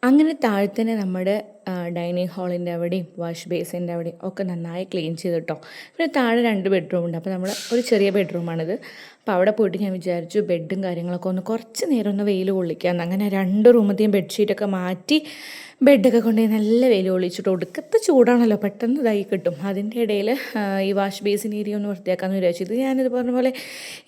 അങ്ങനെ താഴത്തന്നെ നമ്മുടെ ഡൈനിങ് ഹാളിൻ്റെ അവിടെയും വാഷ് ബേസിൻ്റെ അവിടെയും ഒക്കെ നന്നായി ക്ലീൻ ചെയ്തിട്ടോ. പിന്നെ താഴെ 2 ബെഡ്റൂമുണ്ട്. അപ്പോൾ നമ്മൾ ഒരു ചെറിയ ബെഡ്റൂമാണിത്. അപ്പോൾ അവിടെ പോയിട്ട് ഞാൻ വിചാരിച്ചു ബെഡും കാര്യങ്ങളൊക്കെ ഒന്ന് കുറച്ച് നേരം ഒന്ന് വെയിൽ കൊള്ളിക്കാമെന്ന്. അങ്ങനെ 2 റൂമത്തെയും ബെഡ്ഷീറ്റൊക്കെ മാറ്റി ബെഡൊക്കെ കൊണ്ടുപോയി നല്ല വെയിൽ കൊള്ളിച്ചിട്ട് ഒടുക്കത്തെ ചൂടാണല്ലോ, പെട്ടെന്ന് ഇതായി കിട്ടും. അതിൻ്റെ ഇടയിൽ ഈ വാഷ് ബേസിൻ ഏരിയ ഒന്ന് വൃത്തിയാക്കാമെന്ന് വിചാരിച്ചു. ഇത് ഞാനിത് പറഞ്ഞ പോലെ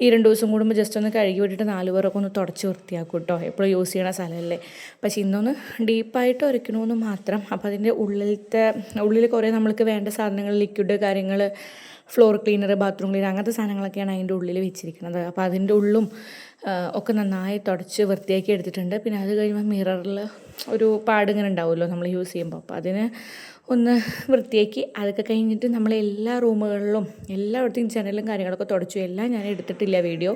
ഈ 2 ദിവസം കൂടുമ്പോൾ ജസ്റ്റ് ഒന്ന് കഴുകി വിട്ടിട്ട് 4 പേരൊക്കെ ഒന്ന് തുടച്ച് വൃത്തിയാക്കും കേട്ടോ. എപ്പോഴും യൂസ് ചെയ്യണ സ്ഥലമല്ലേ. പക്ഷേ ഇന്നൊന്ന് ഡീപ്പായിട്ട് ഉരയ്ക്കണമെന്ന് മാത്രം. അപ്പോൾ അതിൻ്റെ ഉള്ളിൽ കുറേ നമ്മൾക്ക് വേണ്ട സാധനങ്ങൾ, ലിക്വിഡ് കാര്യങ്ങൾ, ഫ്ലോർ ക്ലീനർ, ബാത്റൂം ക്ലീനർ, അങ്ങനത്തെ സാധനങ്ങളൊക്കെയാണ് അതിൻ്റെ ഉള്ളിൽ വെച്ചിരിക്കുന്നത്. അപ്പോൾ അതിൻ്റെ ഉള്ളും ഒക്കെ നന്നായി തുടച്ച് വൃത്തിയാക്കി എടുത്തിട്ടുണ്ട്. പിന്നെ അത് കഴിയുമ്പോൾ മിററിൽ ഒരു പാടിങ്ങനെ ഉണ്ടാവുമല്ലോ നമ്മൾ യൂസ് ചെയ്യുമ്പോൾ, അപ്പോൾ അതിന് ഒന്ന് വൃത്തിയാക്കി. അതൊക്കെ കഴിഞ്ഞിട്ട് നമ്മൾ എല്ലാ റൂമുകളിലും എല്ലായിടത്തും ജനലും കാര്യങ്ങളൊക്കെ തുടച്ചു. എല്ലാം ഞാൻ എടുത്തിട്ടില്ല വീഡിയോ,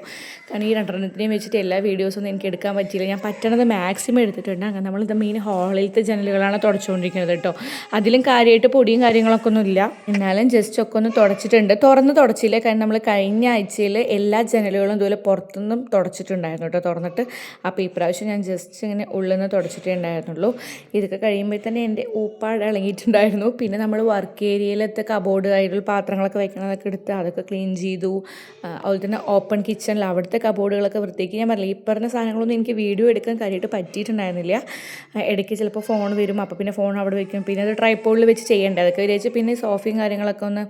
കാരണം ഈ 2 വെച്ചിട്ട് എല്ലാ വീഡിയോസൊന്നും എനിക്ക് എടുക്കാൻ പറ്റിയില്ല. ഞാൻ പറ്റണത് മാക്സിമം എടുത്തിട്ടുണ്ട്. അങ്ങനെ നമ്മളിത് മെയിൻ ഹാളിലത്തെ ജനലുകളാണ് തുടച്ചുകൊണ്ടിരിക്കുന്നത് കേട്ടോ. അതിലും കാര്യമായിട്ട് പൊടിയും കാര്യങ്ങളൊക്കെ ഒന്നുമില്ല, എന്നാലും ജസ്റ്റ് ഒക്കെ ഒന്ന് തുടച്ചിട്ടുണ്ട്. തുറന്ന് തുടച്ചില്ല, കാരണം നമ്മൾ കഴിഞ്ഞ ആഴ്ചയിൽ എല്ലാ ജനലുകളും ഇതുപോലെ പുറത്തുനിന്നും തുടച്ചിട്ടുണ്ടായിരുന്നു കേട്ടോ, തുറന്നിട്ട്. അപ്പോൾ ഈ പ്രാവശ്യം ഞാൻ ജസ്റ്റ് ഇങ്ങനെ ഉള്ളിൽ നിന്ന് തുടച്ചിട്ടേ ഉണ്ടായിരുന്നുള്ളൂ. ഇതൊക്കെ കഴിയുമ്പോൾ തന്നെ എൻ്റെ ഊപ്പാട് ഇളങ്ങിയിട്ടുണ്ടായിരുന്നു. പിന്നെ നമ്മൾ വർക്ക് ഏരിയയിലത്തെ കബോർഡ് ആയിട്ടുള്ള പാത്രങ്ങളൊക്കെ വെക്കണതൊക്കെ എടുത്ത് അതൊക്കെ ക്ലീൻ ചെയ്തു. അതുപോലെ തന്നെ ഓപ്പൺ കിച്ചണിൽ അവിടുത്തെ കബോർഡുകളൊക്കെ വൃത്തിയാക്കി. ഞാൻ പറഞ്ഞില്ല, ഈ പറഞ്ഞ സാധനങ്ങളൊന്നും എനിക്ക് വീഡിയോ എടുക്കാൻ കാര്യമായിട്ട് പറ്റിയിട്ടുണ്ടായിരുന്നില്ല. ഇടയ്ക്ക് ചിലപ്പോൾ ഫോൺ വരും, അപ്പോൾ പിന്നെ ഫോൺ അവിടെ വെക്കും. പിന്നെ അത് ട്രൈപ്പോഡിൽ വെച്ച് ചെയ്യേണ്ടത്, അതൊക്കെ വിചാരിച്ച് പിന്നെ സോഫയും കാര്യങ്ങളൊക്കെ ഒന്ന്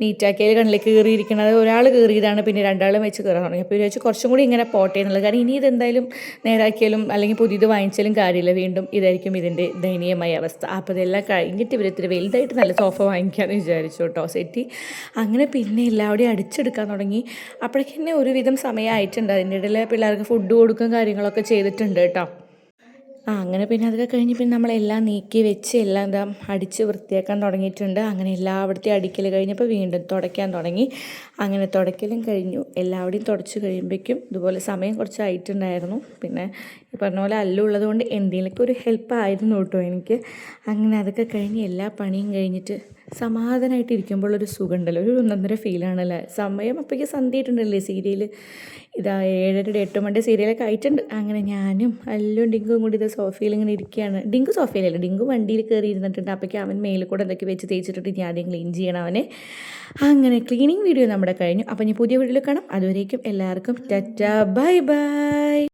നീറ്റാക്കിയാൽ കണ്ണിലേക്ക് കയറിയിരിക്കുന്നത് ഒരാൾ കയറിയതാണ്, പിന്നെ 2 വെച്ച് കയറാൻ തുടങ്ങി. അപ്പോൾ വിചാരിച്ച് കുറച്ചും കൂടി ഇങ്ങനെ പോട്ടെ എന്നുള്ളത്. കാരണം ഇനി ഇതെന്തായാലും നേരാക്കിയാലും അല്ലെങ്കിൽ പുതിയത് വാങ്ങിച്ചാലും കാര്യമില്ല, വീണ്ടും ഇതായിരിക്കും ഇതിൻ്റെ ദയനീയമായ അവസ്ഥ. അപ്പോൾ ഇതെല്ലാം കഴിഞ്ഞിട്ട് ഇത്തിരി വലുതായിട്ട് നല്ല സോഫ വാങ്ങിക്കാമെന്ന് വിചാരിച്ചു കേട്ടോ, സെറ്റി. അങ്ങനെ പിന്നെ എല്ലാവരുടെയും അടിച്ചെടുക്കാൻ തുടങ്ങി. അപ്പോഴേക്കും തന്നെ ഒരുവിധം സമയമായിട്ടുണ്ട്. അതിൻ്റെ ഇടയിൽ പിള്ളേർക്ക് ഫുഡ് കൊടുക്കും കാര്യങ്ങളൊക്കെ ചെയ്തിട്ടുണ്ട് കേട്ടോ. അങ്ങനെ പിന്നെ അതൊക്കെ കഴിഞ്ഞ് പിന്നെ നമ്മളെല്ലാം നീക്കി വെച്ച് എല്ലാം എന്താ അടിച്ച് വൃത്തിയാക്കാൻ തുടങ്ങിയിട്ടുണ്ട്. അങ്ങനെ എല്ലായിടത്തെയും അടിക്കൽ കഴിഞ്ഞപ്പോൾ വീണ്ടും തുടയ്ക്കാൻ തുടങ്ങി. അങ്ങനെ തുടയ്ക്കലും കഴിഞ്ഞു. എല്ലാവരുടെയും തുടച്ച് കഴിയുമ്പോഴേക്കും ഇതുപോലെ സമയം കുറച്ചായിട്ടുണ്ടായിരുന്നു. പിന്നെ ഈ പറഞ്ഞ പോലെ അല്ലുള്ളത് കൊണ്ട് എന്തെങ്കിലുമൊക്കെ ഒരു ഹെൽപ്പ് ആയിരുന്നു കേട്ടോ എനിക്ക്. അങ്ങനെ അതൊക്കെ കഴിഞ്ഞ് എല്ലാ പണിയും കഴിഞ്ഞിട്ട് സമാധാനമായിട്ട് ഇരിക്കുമ്പോഴൊരു സുഖമുണ്ടല്ലോ, ഒരു ഒന്നൊന്നര ഫീലാണല്ലേ. സമയം അപ്പോഴേക്ക് സന്ധ്യയിട്ടുണ്ടല്ലേ. സീരിയൽ ഇതാ 7:30 8 മണി സീരിയലൊക്കെ ആയിട്ടുണ്ട്. അങ്ങനെ ഞാനും അല്ലും ഡിങ്കും കൂടി ഇത് സോഫയിൽ ഇങ്ങനെ ഇരിക്കുകയാണ്. ഡിങ്കു സോഫയിലല്ല, ഡിങ്കു വണ്ടിയിൽ കയറി ഇരുന്നിട്ടുണ്ട്. അപ്പോഴേക്കും അവൻ മേലിൽ കൂടെ എന്തൊക്കെ വെച്ച് തേച്ചിട്ടിട്ട് ഞാൻ ആദ്യം ക്ലീൻ ചെയ്യണം അവനെ. അങ്ങനെ ക്ലീനിങ് വീഡിയോ നമ്മുടെ കഴിഞ്ഞു. അപ്പോൾ ഞാൻ പുതിയ വീഡിയോയിൽ കാണാം. അതുവരേക്കും എല്ലാവർക്കും ടാറ്റാ, ബൈ ബൈ.